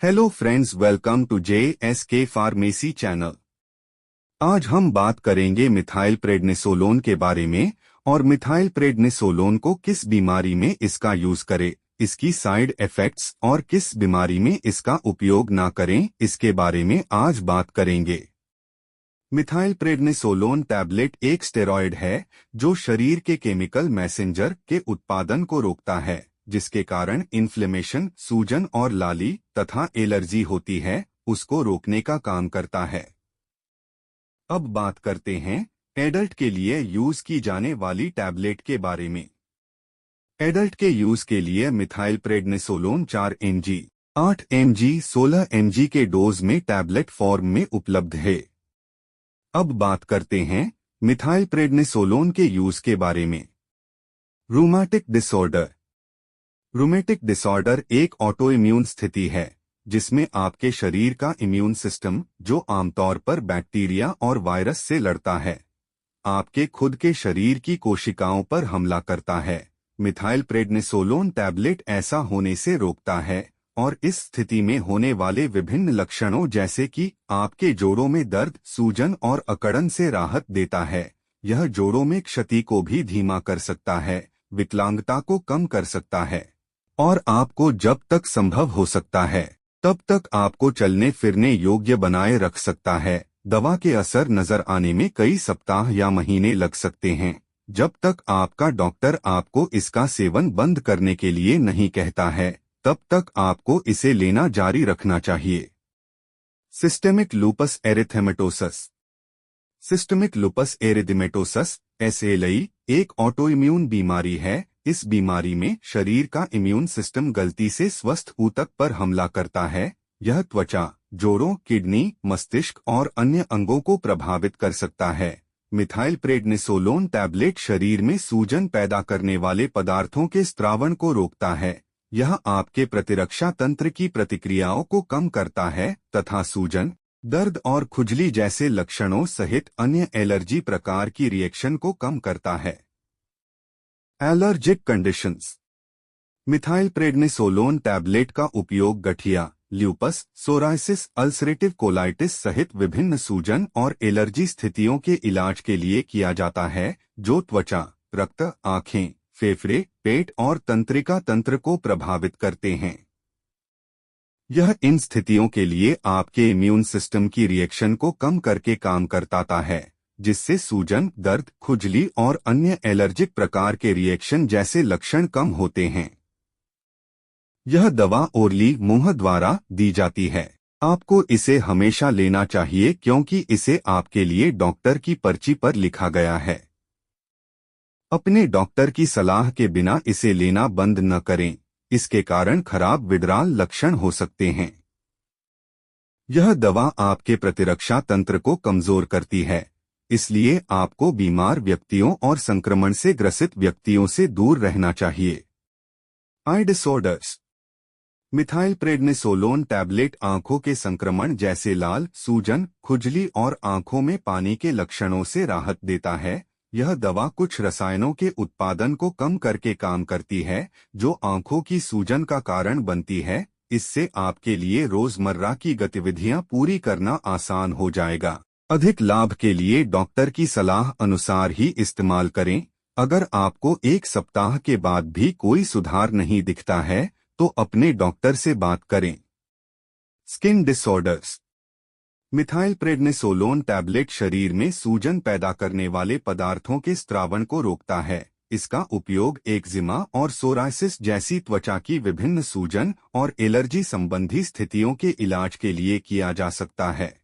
Hello friends, welcome to JSK pharmacy channel. आज हम बात करेंगे मिथाइल प्रेडनिसोलोन के बारे में और मिथाइल प्रेडनिसोलोन को किस बीमारी में इसका यूज करें, इसकी साइड इफेक्ट्स और किस बीमारी में इसका उपयोग ना करें, इसके बारे में आज बात करेंगे। मिथाइल प्रेडनिसोलोन टैबलेट एक स्टेरॉयड है जो शरीर के केमिकल मैसेंजर के उत्पादन को रोकता है, जिसके कारण इन्फ्लेमेशन, सूजन और लाली तथा एलर्जी होती है, उसको रोकने का काम करता है। अब बात करते हैं एडल्ट के लिए यूज की जाने वाली टैबलेट के बारे में। एडल्ट के यूज के लिए methyl prednisolone 4 mg, 8 mg, 16 mg के डोज में टैबलेट फॉर्म में उपलब्ध है। अब बात करते हैं मिथाइल प्रेडनिसोलोन के यूज के बारे में। Rheumatic disorder. रूमेटिक डिसऑर्डर एक ऑटो इम्यून स्थिति है जिसमें आपके शरीर का इम्यून सिस्टम, जो आमतौर पर बैक्टीरिया और वायरस से लड़ता है, आपके खुद के शरीर की कोशिकाओं पर हमला करता है। मिथाइल प्रेडनिसोलोन टैबलेट ऐसा होने से रोकता है और इस स्थिति में होने वाले विभिन्न लक्षणों जैसे कि आपके जोड़ों में दर्द, सूजन और अकड़न से राहत देता है। यह जोड़ों में क्षति को भी धीमा कर सकता है, विकलांगता को कम कर सकता है और आपको जब तक संभव हो सकता है तब तक आपको चलने फिरने योग्य बनाए रख सकता है। दवा के असर नजर आने में कई सप्ताह या महीने लग सकते हैं, जब तक आपका डॉक्टर आपको इसका सेवन बंद करने के लिए नहीं कहता है, तब तक आपको इसे लेना जारी रखना चाहिए। Systemic lupus erythematosus. Systemic lupus erythematosus SLE एक ऑटोइम्यून बीमारी है। इस बीमारी में शरीर का इम्यून सिस्टम गलती से स्वस्थ ऊतक पर हमला करता है। यह त्वचा, जोड़ों, किडनी, मस्तिष्क और अन्य अंगों को प्रभावित कर सकता है। मिथाइल प्रेडनिसोलोन टैबलेट शरीर में सूजन पैदा करने वाले पदार्थों के स्त्रावण को रोकता है। यह आपके प्रतिरक्षा तंत्र की प्रतिक्रियाओं को कम करता है तथा सूजन, दर्द और खुजली जैसे लक्षणों सहित अन्य एलर्जी प्रकार की रिएक्शन को कम करता है। Allergic conditions. Methyl prednisolone tablet का उपयोग गठिया, ल्यूपस, सोरायसिस, अल्सरेटिव कोलाइटिस सहित विभिन्न सूजन और एलर्जी स्थितियों के इलाज के लिए किया जाता है जो त्वचा, रक्त, आंखें, फेफड़े, पेट और तंत्रिका तंत्र को प्रभावित करते हैं। यह इन स्थितियों के लिए आपके इम्यून सिस्टम की रिएक्शन को कम करके काम करता है, जिससे सूजन, दर्द, खुजली और अन्य एलर्जिक प्रकार के रिएक्शन जैसे लक्षण कम होते हैं। यह दवा ओरली, मुंह द्वारा दी जाती है। आपको इसे हमेशा लेना चाहिए क्योंकि इसे आपके लिए डॉक्टर की पर्ची पर लिखा गया है। अपने डॉक्टर की सलाह के बिना इसे लेना बंद न करें, इसके कारण खराब विड्राल लक्षण हो सकते हैं। यह दवा आपके प्रतिरक्षा तंत्र को कमजोर करती है, इसलिए आपको बीमार व्यक्तियों और संक्रमण से ग्रसित व्यक्तियों से दूर रहना चाहिए। आई डिसऑर्डर्स। मिथाइल प्रेडनिसोलोन टैबलेट आंखों के संक्रमण जैसे लाल, सूजन, खुजली और आंखों में पानी के लक्षणों से राहत देता है। यह दवा कुछ रसायनों के उत्पादन को कम करके काम करती है जो आंखों की सूजन का कारण बनती है। इससे आपके लिए रोजमर्रा की गतिविधियां पूरी करना आसान हो जाएगा। अधिक लाभ के लिए डॉक्टर की सलाह अनुसार ही इस्तेमाल करें। अगर आपको एक सप्ताह के बाद भी कोई सुधार नहीं दिखता है तो अपने डॉक्टर से बात करें। Skin disorders. Methyl prednisolone tablet शरीर में सूजन पैदा करने वाले पदार्थों के स्त्रावण को रोकता है। इसका उपयोग एक्जिमा और सोरायसिस जैसी त्वचा की विभिन्न सूजन और एलर्जी संबंधी स्थितियों के इलाज के लिए किया जा सकता है।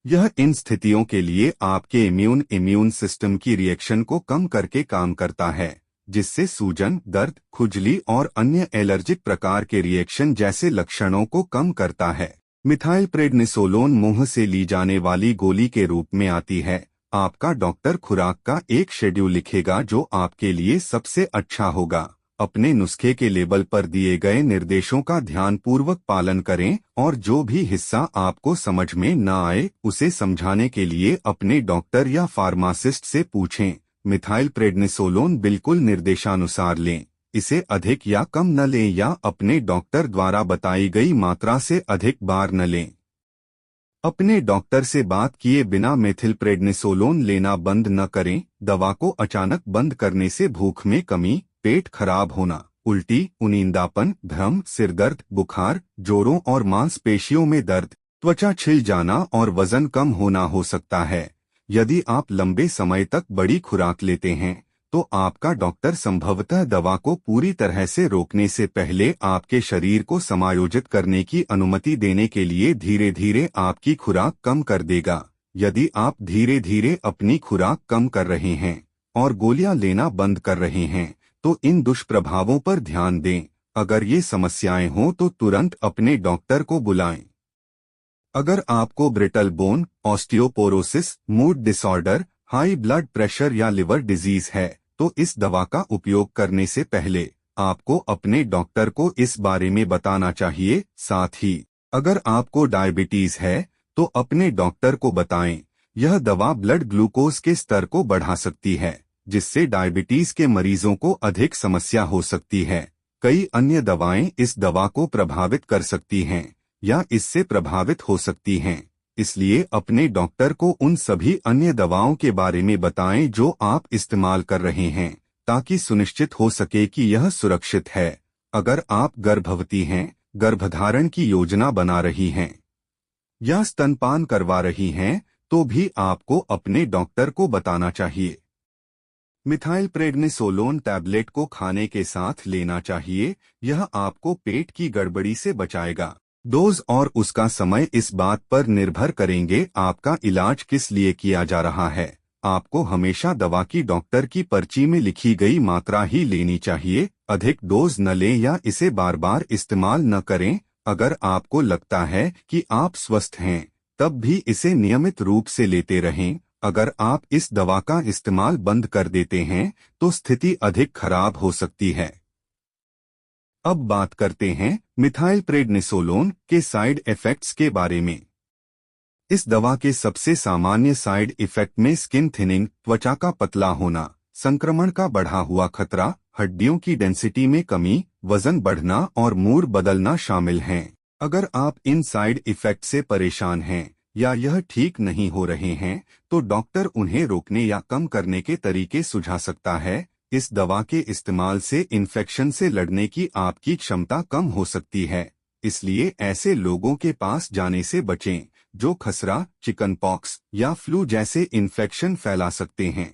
यह इन स्थितियों के लिए आपके इम्यून सिस्टम की रिएक्शन को कम करके काम करता है, जिससे सूजन, दर्द, खुजली और अन्य एलर्जिक प्रकार के रिएक्शन जैसे लक्षणों को कम करता है। मिथाइल प्रेडनिसोलोन मुंह से ली जाने वाली गोली के रूप में आती है। आपका डॉक्टर खुराक का एक शेड्यूल लिखेगा जो आपके लिए सबसे अच्छा होगा। अपने नुस्खे के लेबल पर दिए गए निर्देशों का ध्यानपूर्वक पालन करें और जो भी हिस्सा आपको समझ में न आए उसे समझाने के लिए अपने डॉक्टर या फार्मासिस्ट से पूछें। मिथाइल प्रेडनिसोलोन बिल्कुल निर्देशानुसार लें। इसे अधिक या कम न लें या अपने डॉक्टर द्वारा बताई गई मात्रा से अधिक बार न लें। अपने डॉक्टर से बात किए बिना मेथिलप्रेडनिसोलोन लेना बंद न करें। दवा को अचानक बंद करने से भूख में कमी, पेट खराब होना, उल्टी, उनींदापन, भ्रम, सिरदर्द, बुखार, जोड़ों और मांसपेशियों में दर्द, त्वचा छिल जाना और वजन कम होना हो सकता है। यदि आप लंबे समय तक बड़ी खुराक लेते हैं तो आपका डॉक्टर संभवतः दवा को पूरी तरह से रोकने से पहले आपके शरीर को समायोजित करने की अनुमति देने के लिए धीरे धीरे आपकी खुराक कम कर देगा। यदि आप धीरे धीरे अपनी खुराक कम कर रहे हैं और गोलियां लेना बंद कर रहे हैं तो इन दुष्प्रभावों पर ध्यान दें। अगर ये समस्याएं हों तो तुरंत अपने डॉक्टर को बुलाएं। अगर आपको brittle bone, osteoporosis, mood disorder, high blood pressure या लिवर डिजीज है तो इस दवा का उपयोग करने से पहले आपको अपने डॉक्टर को इस बारे में बताना चाहिए। साथ ही अगर आपको डायबिटीज है तो अपने डॉक्टर को बताएं। यह दवा ब्लड ग्लूकोज के स्तर को बढ़ा सकती है जिससे डायबिटीज के मरीजों को अधिक समस्या हो सकती है। कई अन्य दवाएं इस दवा को प्रभावित कर सकती हैं या इससे प्रभावित हो सकती हैं, इसलिए अपने डॉक्टर को उन सभी अन्य दवाओं के बारे में बताएं जो आप इस्तेमाल कर रहे हैं ताकि सुनिश्चित हो सके कि यह सुरक्षित है। अगर आप गर्भवती हैं, गर्भधारण की योजना बना रही हैं या स्तनपान करवा रही हैं तो भी आपको अपने डॉक्टर को बताना चाहिए। मिथाइलप्रेडनिसोलोन टैबलेट को खाने के साथ लेना चाहिए। यह आपको पेट की गड़बड़ी से बचाएगा। डोज और उसका समय इस बात पर निर्भर करेंगे आपका इलाज किस लिए किया जा रहा है। आपको हमेशा दवा की डॉक्टर की पर्ची में लिखी गई मात्रा ही लेनी चाहिए। अधिक डोज न लें या इसे बार बार इस्तेमाल न करें। अगर आपको लगता है कि आप स्वस्थ हैं तब भी इसे नियमित रूप से लेते रहें। अगर आप इस दवा का इस्तेमाल बंद कर देते हैं तो स्थिति अधिक खराब हो सकती है। अब बात करते हैं मिथाइलप्रेडनिसोलोन के साइड इफेक्ट्स के बारे में। इस दवा के सबसे सामान्य साइड इफेक्ट में स्किन थिनिंग, त्वचा का पतला होना, संक्रमण का बढ़ा हुआ खतरा, हड्डियों की डेंसिटी में कमी, वजन बढ़ना और मूड बदलना शामिल हैं। अगर आप इन साइड इफेक्ट से परेशान हैं या यह ठीक नहीं हो रहे हैं तो डॉक्टर उन्हें रोकने या कम करने के तरीके सुझा सकता है। इस दवा के इस्तेमाल से इन्फेक्शन से लड़ने की आपकी क्षमता कम हो सकती है, इसलिए ऐसे लोगों के पास जाने से बचें जो खसरा, चिकन पॉक्स या फ्लू जैसे इन्फेक्शन फैला सकते हैं।